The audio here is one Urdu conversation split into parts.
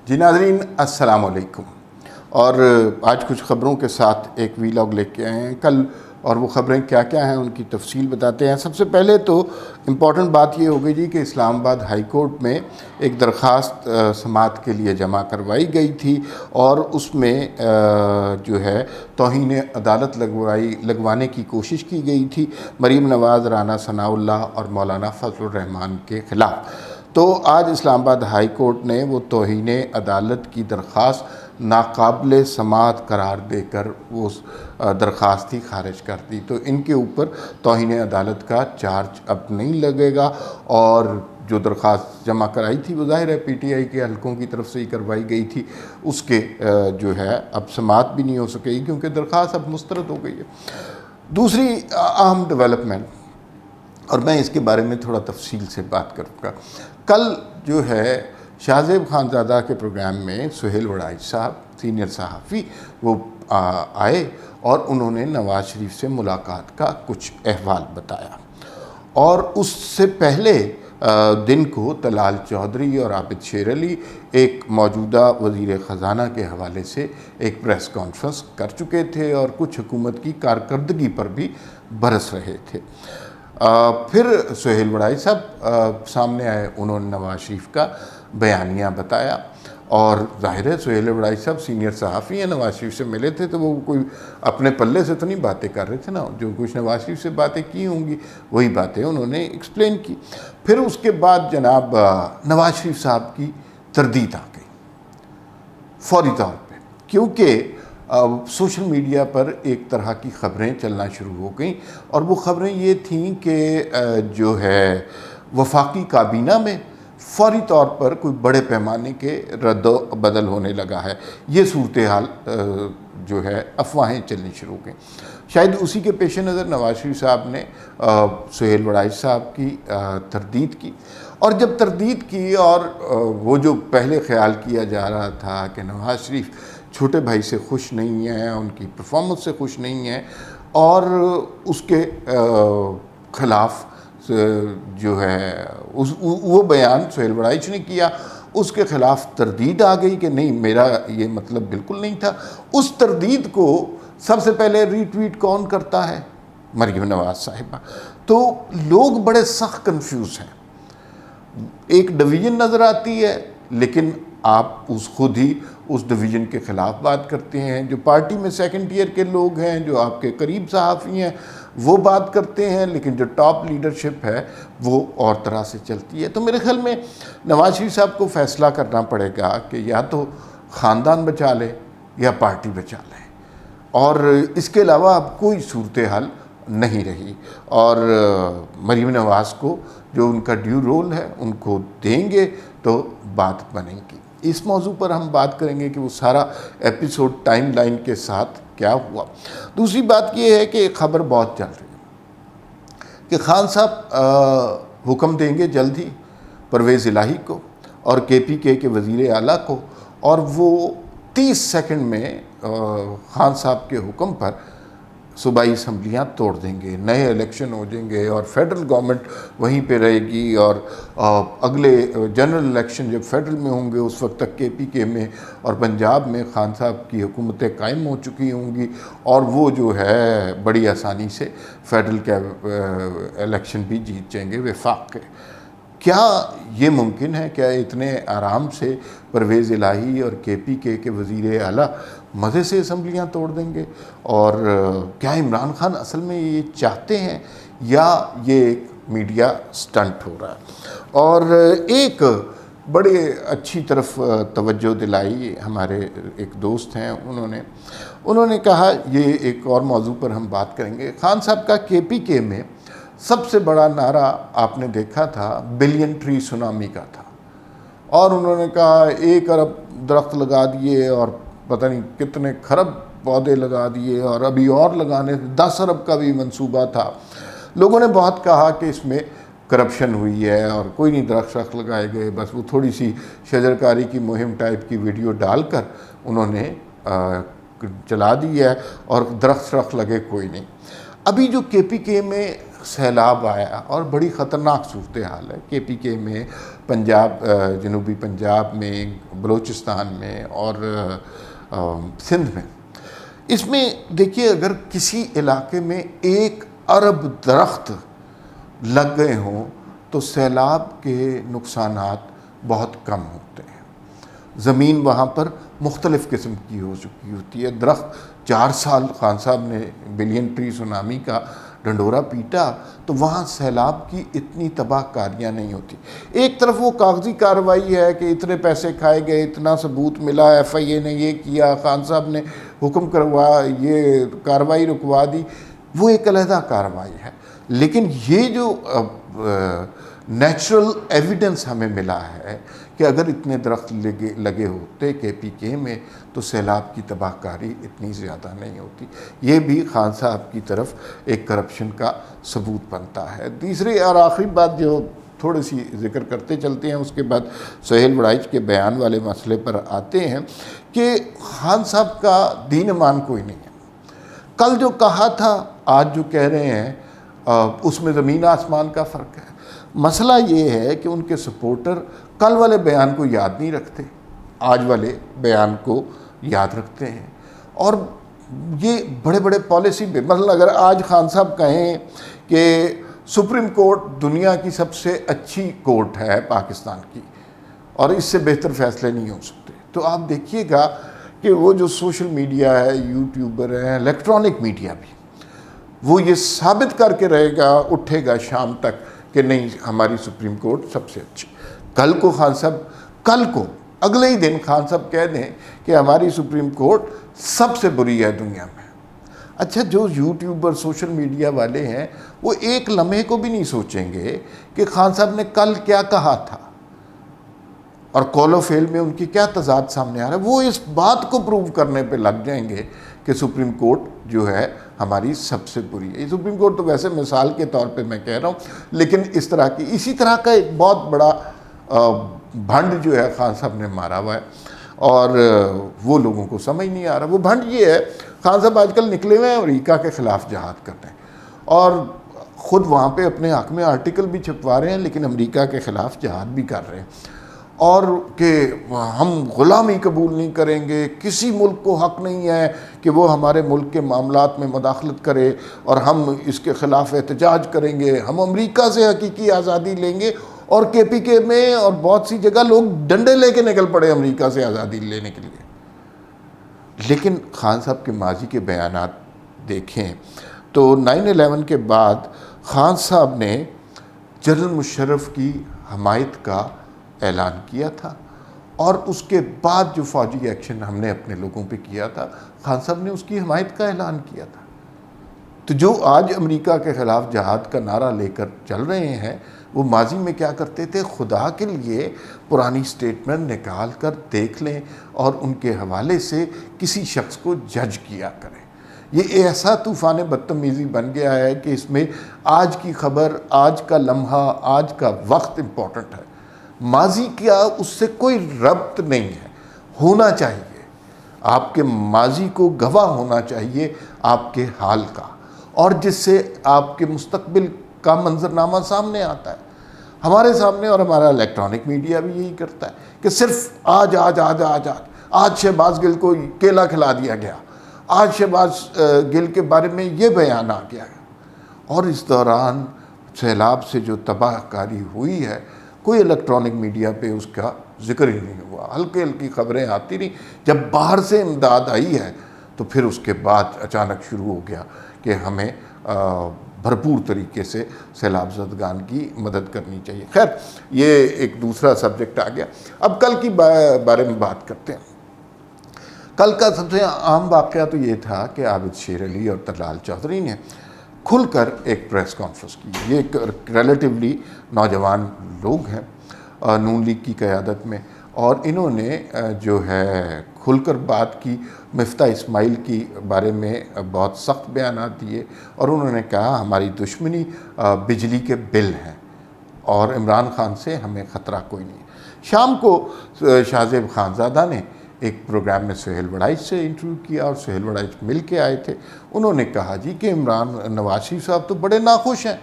جی ناظرین السلام علیکم، اور آج کچھ خبروں کے ساتھ ایک ویلاگ لے کے آئے ہیں کل، اور وہ خبریں کیا کیا ہیں ان کی تفصیل بتاتے ہیں۔ سب سے پہلے تو امپورٹنٹ بات یہ ہو گئی جی کہ اسلام آباد ہائی کورٹ میں ایک درخواست سماعت کے لیے جمع کروائی گئی تھی، اور اس میں جو ہے توہین عدالت لگوانے کی کوشش کی گئی تھی مریم نواز، رانا ثناء اللہ اور مولانا فضل الرحمان کے خلاف۔ تو آج اسلام آباد ہائی کورٹ نے وہ توہین عدالت کی درخواست ناقابل سماعت قرار دے کر وہ درخواست ہی خارج کر دی۔ تو ان کے اوپر توہین عدالت کا چارج اب نہیں لگے گا، اور جو درخواست جمع کرائی تھی وہ ظاہر ہے پی ٹی آئی کے حلقوں کی طرف سے ہی کروائی گئی تھی، اس کے جو ہے اب سماعت بھی نہیں ہو سکے گی کیونکہ درخواست اب مسترد ہو گئی ہے۔ دوسری اہم ڈیولپمنٹ، اور میں اس کے بارے میں تھوڑا تفصیل سے بات کروں گا، کل جو ہے شاہ زیب خانزادہ کے پروگرام میں سہیل وڑائی صاحب سینئر صحافی وہ آئے اور انہوں نے نواز شریف سے ملاقات کا کچھ احوال بتایا، اور اس سے پہلے دن کو طلال چودھری اور عابد شیر علی ایک موجودہ وزیر خزانہ کے حوالے سے ایک پریس کانفرنس کر چکے تھے اور کچھ حکومت کی کارکردگی پر بھی برس رہے تھے۔ پھر سہیل وڑائی صاحب سامنے آئے، انہوں نے نواز شریف کا بیانیہ بتایا، اور ظاہر ہے سہیل وڑائی صاحب سینئر صحافی ہیں، نواز شریف سے ملے تھے تو وہ کوئی اپنے پلے سے تو نہیں باتیں کر رہے تھے نا، جو کچھ نواز شریف سے باتیں کی ہوں گی وہی باتیں انہوں نے ایکسپلین کی۔ پھر اس کے بعد جناب نواز شریف صاحب کی تردید آ گئی فوری طور پہ، کیونکہ سوشل میڈیا پر ایک طرح کی خبریں چلنا شروع ہو گئیں، اور وہ خبریں یہ تھیں کہ جو ہے وفاقی کابینہ میں فوری طور پر کوئی بڑے پیمانے کے رد و بدل ہونے لگا ہے۔ یہ صورتحال جو ہے افواہیں چلنی شروع ہو گئیں۔ شاید اسی کے پیش نظر نواز شریف صاحب نے سہیل وڑائی صاحب کی تردید کی، اور جب تردید کی اور وہ جو پہلے خیال کیا جا رہا تھا کہ نواز شریف چھوٹے بھائی سے خوش نہیں ہیں، ان کی پرفارمنس سے خوش نہیں ہیں، اور اس کے خلاف جو ہے وہ بیان سہیل وڑائی نے کیا، اس کے خلاف تردید آ گئی کہ نہیں میرا یہ مطلب بالکل نہیں تھا۔ اس تردید کو سب سے پہلے ری ٹویٹ کون کرتا ہے؟ مریم نواز صاحبہ۔ تو لوگ بڑے سخت کنفیوز ہیں، ایک ڈویژن نظر آتی ہے لیکن آپ خود ہی اس ڈویژن کے خلاف بات کرتے ہیں، جو پارٹی میں سیکنڈ ٹیئر کے لوگ ہیں، جو آپ کے قریب صحافی ہیں وہ بات کرتے ہیں، لیکن جو ٹاپ لیڈرشپ ہے وہ اور طرح سے چلتی ہے۔ تو میرے خیال میں نواز شریف صاحب کو فیصلہ کرنا پڑے گا کہ یا تو خاندان بچا لے یا پارٹی بچا لے، اور اس کے علاوہ اب کوئی صورتحال نہیں رہی، اور مریم نواز کو جو ان کا ڈیو رول ہے ان کو دیں گے تو بات بنے گی۔ اس موضوع پر ہم بات کریں گے کہ وہ سارا ایپیسوڈ ٹائم لائن کے ساتھ کیا ہوا۔ دوسری بات یہ ہے کہ خبر بہت چل رہی ہے کہ خان صاحب حکم دیں گے جلد ہی پرویز الہی کو اور کے پی کے وزیر اعلیٰ کو، اور وہ 30 سیکنڈ میں خان صاحب کے حکم پر صوبائی اسمبلیاں توڑ دیں گے، نئے الیکشن ہو جائیں گے، اور فیڈرل گورنمنٹ وہیں پہ رہے گی، اور اگلے جنرل الیکشن جب فیڈرل میں ہوں گے اس وقت تک کے پی کے میں اور پنجاب میں خان صاحب کی حکومتیں قائم ہو چکی ہوں گی، اور وہ جو ہے بڑی آسانی سے فیڈرل کے الیکشن بھی جیت جائیں گے وفاق کے۔ کیا یہ ممکن ہے؟ کیا اتنے آرام سے پرویز الہی اور کے پی کے وزیر اعلیٰ مزے سے اسمبلیاں توڑ دیں گے؟ اور کیا عمران خان اصل میں یہ چاہتے ہیں یا یہ ایک میڈیا سٹنٹ ہو رہا ہے؟ اور ایک بڑے اچھی طرف توجہ دلائی ہمارے ایک دوست ہیں، انہوں نے کہا، یہ ایک اور موضوع پر ہم بات کریں گے، خان صاحب کا کے پی کے میں سب سے بڑا نعرہ آپ نے دیکھا تھا بلین ٹری سونامی کا تھا، اور انہوں نے کہا 1 ارب درخت لگا دیے اور پتہ نہیں کتنے کھرب پودے لگا دیے، اور ابھی اور لگانے 10 ارب کا بھی منصوبہ تھا۔ لوگوں نے بہت کہا کہ اس میں کرپشن ہوئی ہے اور کوئی نہیں درخت لگائے گئے، بس وہ تھوڑی سی شجرکاری کی مہم ٹائپ کی ویڈیو ڈال کر انہوں نے چلا دی ہے، اور درخت لگے کوئی نہیں۔ ابھی جو کے پی کے میں سیلاب آیا اور بڑی خطرناک صورتحال ہے کے پی کے میں، پنجاب، جنوبی پنجاب میں، بلوچستان میں اور سندھ میں، اس میں دیکھیے اگر کسی علاقے میں 1 ارب درخت لگ گئے ہوں تو سیلاب کے نقصانات بہت کم ہوتے ہیں۔ زمین وہاں پر مختلف قسم کی ہو چکی ہوتی ہے، درخت 4 سال خان صاحب نے بلین ٹری سونامی کا ڈنڈورا پیٹا تو وہاں سیلاب کی اتنی تباہ کاریاں نہیں ہوتی۔ ایک طرف وہ کاغذی کارروائی ہے کہ اتنے پیسے کھائے گئے، اتنا ثبوت ملا، ایف آئی اے نے یہ کیا، خان صاحب نے حکم کروا، یہ کارروائی رکوا دی، وہ ایک علیحدہ کارروائی ہے۔ لیکن یہ جو نیچرل ایویڈنس ہمیں ملا ہے کہ اگر اتنے درخت لگے ہوتے کے پی کے میں تو سیلاب کی تباہ کاری اتنی زیادہ نہیں ہوتی، یہ بھی خان صاحب کی طرف ایک کرپشن کا ثبوت بنتا ہے۔ تیسری اور آخری بات جو تھوڑی سی ذکر کرتے چلتے ہیں، اس کے بعد سہیل وڑائچ کے بیان والے مسئلے پر آتے ہیں کہ خان صاحب کا دین ایمان کوئی نہیں ہے۔ کل جو کہا تھا آج جو کہہ رہے ہیں اس میں زمین آسمان کا فرق ہے۔ مسئلہ یہ ہے کہ ان کے سپورٹر کل والے بیان کو یاد نہیں رکھتے، آج والے بیان کو یاد رکھتے ہیں، اور یہ بڑے بڑے پالیسی پہ، مثلا اگر آج خان صاحب کہیں کہ سپریم کورٹ دنیا کی سب سے اچھی کورٹ ہے پاکستان کی اور اس سے بہتر فیصلے نہیں ہو سکتے، تو آپ دیکھیے گا کہ وہ جو سوشل میڈیا ہے، یوٹیوبر ہیں، الیکٹرانک میڈیا بھی، وہ یہ ثابت کر کے رہے گا، اٹھے گا شام تک کہ نہیں ہماری سپریم کورٹ سب سے اچھی۔ کل کو خان صاحب اگلے ہی دن خان صاحب کہہ دیں کہ ہماری سپریم کورٹ سب سے بری ہے دنیا میں۔ اچھا، جو یوٹیوبر سوشل میڈیا والے ہیں وہ ایک لمحے کو بھی نہیں سوچیں گے کہ خان صاحب نے کل کیا کہا تھا اور قول و فعل میں ان کی کیا تضاد سامنے آ رہا ہے۔ وہ اس بات کو پروو کرنے پہ لگ جائیں گے کہ سپریم کورٹ جو ہے ہماری سب سے بری ہے۔ سپریم کورٹ تو ویسے مثال کے طور پہ میں کہہ رہا ہوں، لیکن اسی طرح کا ایک بہت بڑا بھنڈ جو ہے خان صاحب نے مارا ہوا ہے اور وہ لوگوں کو سمجھ نہیں آ رہا۔ وہ بھنڈ یہ ہے، خان صاحب آج کل نکلے ہوئے ہیں امریکہ کے خلاف جہاد کر رہے ہیں اور خود وہاں پہ اپنے حق میں آرٹیکل بھی چھپوا رہے ہیں، لیکن امریکہ کے خلاف جہاد بھی کر رہے ہیں، اور کہ ہم غلامی قبول نہیں کریں گے، کسی ملک کو حق نہیں ہے کہ وہ ہمارے ملک کے معاملات میں مداخلت کرے اور ہم اس کے خلاف احتجاج کریں گے، ہم امریکہ سے حقیقی آزادی لیں گے۔ اور کے پی کے میں اور بہت سی جگہ لوگ ڈنڈے لے کے نکل پڑے امریکہ سے آزادی لینے کے لیے۔ لیکن خان صاحب کے ماضی کے بیانات دیکھیں تو 9/11 کے بعد خان صاحب نے جنرل مشرف کی حمایت کا اعلان کیا تھا، اور اس کے بعد جو فوجی ایکشن ہم نے اپنے لوگوں پہ کیا تھا، خان صاحب نے اس کی حمایت کا اعلان کیا تھا۔ تو جو آج امریکہ کے خلاف جہاد کا نعرہ لے کر چل رہے ہیں، وہ ماضی میں کیا کرتے تھے؟ خدا کے لیے پرانی سٹیٹمنٹ نکال کر دیکھ لیں اور ان کے حوالے سے کسی شخص کو جج کیا کریں۔ یہ ایسا طوفان بدتمیزی بن گیا ہے کہ اس میں آج کی خبر، آج کا لمحہ، آج کا وقت امپورٹنٹ ہے، ماضی کیا اس سے کوئی ربط نہیں ہے۔ ہونا چاہیے، آپ کے ماضی کو گواہ ہونا چاہیے آپ کے حال کا، اور جس سے آپ کے مستقبل کا منظرنامہ سامنے آتا ہے ہمارے سامنے، اور ہمارا الیکٹرانک میڈیا بھی یہی کرتا ہے کہ صرف آج شہباز گل کو کیلا کھلا دیا گیا، آج شہباز گل کے بارے میں یہ بیان آ گیا ہے، اور اس دوران سیلاب سے جو تباہ کاری ہوئی ہے کوئی الیکٹرانک میڈیا پہ اس کا ذکر ہی نہیں ہوا، ہلکی ہلکی خبریں آتی رہیں۔ جب باہر سے امداد آئی ہے تو پھر اس کے بعد اچانک شروع ہو گیا کہ ہمیں بھرپور طریقے سے سیلاب زدگان کی مدد کرنی چاہیے۔ خیر، یہ ایک دوسرا سبجیکٹ آ گیا۔ اب کل کی بارے میں بات کرتے ہیں۔ کل کا سب سے عام واقعہ تو یہ تھا کہ عابد شیر علی اور طلال چودھری نے کھل کر ایک پریس کانفرنس کی۔ یہ ایک ریلیٹیولی نوجوان لوگ ہیں نون لیگ کی قیادت میں، اور انہوں نے جو ہے کھل کر بات کی، مفتاح اسماعیل کی بارے میں بہت سخت بیانات دیے، اور انہوں نے کہا ہماری دشمنی بجلی کے بل ہیں اور عمران خان سے ہمیں خطرہ کوئی نہیں ہے۔ شام کو شاہ زیب خانزادہ نے ایک پروگرام میں سہیل وڑائچ سے انٹرویو کیا اور سہیل وڑائچ مل کے آئے تھے. انہوں نے کہا جی کہ نواز شریف صاحب تو بڑے ناخوش ہیں,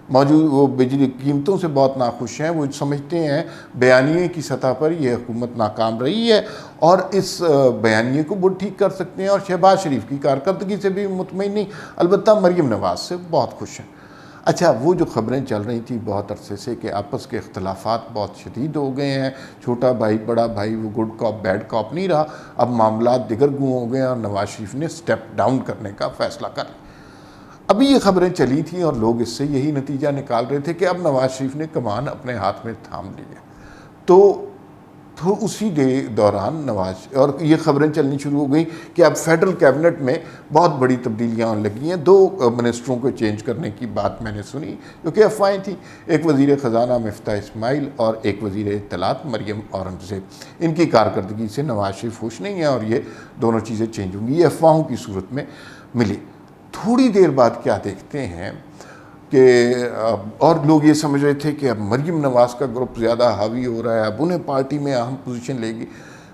وہ بجلی قیمتوں سے بہت ناخوش ہیں. وہ سمجھتے ہیں بیانیے کی سطح پر یہ حکومت ناکام رہی ہے اور اس بیانیے کو وہ ٹھیک کر سکتے ہیں, اور شہباز شریف کی کارکردگی سے بھی مطمئن نہیں, البتہ مریم نواز سے بہت خوش ہیں. اچھا, وہ جو خبریں چل رہی تھیں بہت عرصے سے کہ آپس کے اختلافات بہت شدید ہو گئے ہیں, چھوٹا بھائی بڑا بھائی وہ گڈ کاپ بیڈ کاپ نہیں رہا, اب معاملات دیگر گوں ہو گئے ہیں اور نواز شریف نے سٹیپ ڈاؤن کرنے کا فیصلہ کر لیا. ابھی یہ خبریں چلی تھیں اور لوگ اس سے یہی نتیجہ نکال رہے تھے کہ اب نواز شریف نے کمان اپنے ہاتھ میں تھام لی ہے. تو اسی دوران اور یہ خبریں چلنی شروع ہو گئیں کہ اب فیڈرل کیبنٹ میں بہت بڑی تبدیلیاں ہونے لگی ہیں. 2 منسٹروں کو چینج کرنے کی بات میں نے سنی جو کہ افواہیں تھیں, ایک وزیر خزانہ مفتاح اسماعیل اور ایک وزیر اطلاعات مریم اورنگزیب. ان کی کارکردگی سے نواز شریف خوش نہیں ہیں اور یہ دونوں چیزیں چینج ہوں گی, یہ افواہوں کی صورت میں ملی. تھوڑی دیر بعد کیا دیکھتے ہیں کہ اور لوگ یہ سمجھ رہے تھے کہ اب مریم نواز کا گروپ زیادہ حاوی ہو رہا ہے, اب انہیں پارٹی میں اہم پوزیشن لے گی.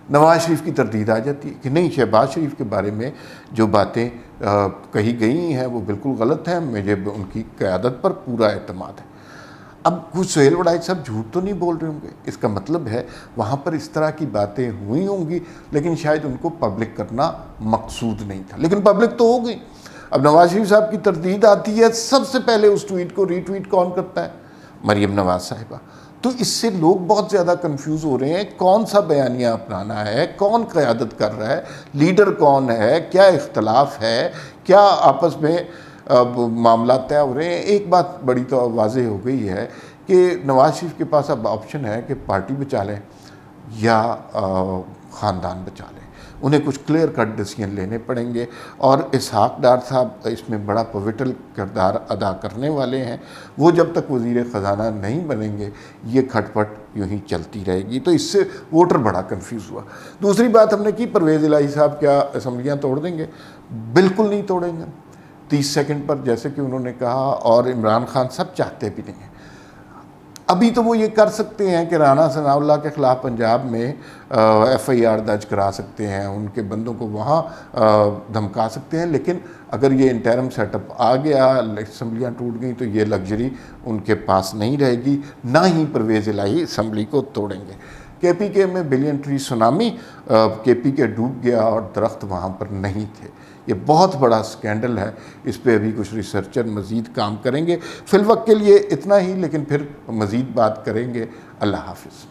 نواز شریف کی تردید آ جاتی ہے کہ نہیں, شہباز شریف کے بارے میں جو باتیں کہی گئی ہیں وہ بالکل غلط ہیں, مجھے ان کی قیادت پر پورا اعتماد ہے. اب کچھ سہیل وڑائچ صاحب جھوٹ تو نہیں بول رہے ہوں گے, اس کا مطلب ہے وہاں پر اس طرح کی باتیں ہوئی ہوں گی لیکن شاید ان کو پبلک کرنا مقصود نہیں تھا, لیکن پبلک تو ہو گئی. اب نواز شریف صاحب کی تردید آتی ہے, سب سے پہلے اس ٹویٹ کو ری ٹویٹ کون کرتا ہے؟ مریم نواز صاحبہ. تو اس سے لوگ بہت زیادہ کنفیوز ہو رہے ہیں, کون سا بیانیہ اپنانا ہے, کون قیادت کر رہا ہے, لیڈر کون ہے, کیا اختلاف ہے, کیا آپس میں معاملات طے ہو رہے ہیں. ایک بات بڑی تو واضح ہو گئی ہے کہ نواز شریف کے پاس اب آپشن ہے کہ پارٹی بچا لیں یا خاندان بچا لیں. انہیں کچھ کلیئر کٹ ڈیسیژن لینے پڑیں گے, اور اسحاق ڈار صاحب اس میں بڑا پویٹل کردار ادا کرنے والے ہیں. وہ جب تک وزیر خزانہ نہیں بنیں گے یہ کھٹ پٹ یوں ہی چلتی رہے گی. تو اس سے ووٹر بڑا کنفیوز ہوا. دوسری بات ہم نے کی, پرویز الہی صاحب کیا اسمبلیاں توڑ دیں گے؟ بالکل نہیں توڑیں گے 30 سیکنڈ پر, جیسے کہ انہوں نے کہا, اور عمران خان سب چاہتے بھی نہیں ہیں. ابھی تو وہ یہ کر سکتے ہیں کہ رانا ثناء اللہ کے خلاف پنجاب میں FIR درج کرا سکتے ہیں, ان کے بندوں کو وہاں دھمکا سکتے ہیں, لیکن اگر یہ انٹرم سیٹ اپ آ گیا, اسمبلیاں ٹوٹ گئیں, تو یہ لگژری ان کے پاس نہیں رہے گی, نہ ہی پرویز الہی اسمبلی کو توڑیں گے. KPK میں بلین ٹری سونامی, KPK ڈوب گیا اور درخت وہاں پر نہیں تھے. یہ بہت بڑا سکینڈل ہے, اس پہ ابھی کچھ ریسرچر مزید کام کریں گے. فی الوقت کے لیے اتنا ہی, لیکن پھر مزید بات کریں گے. اللہ حافظ.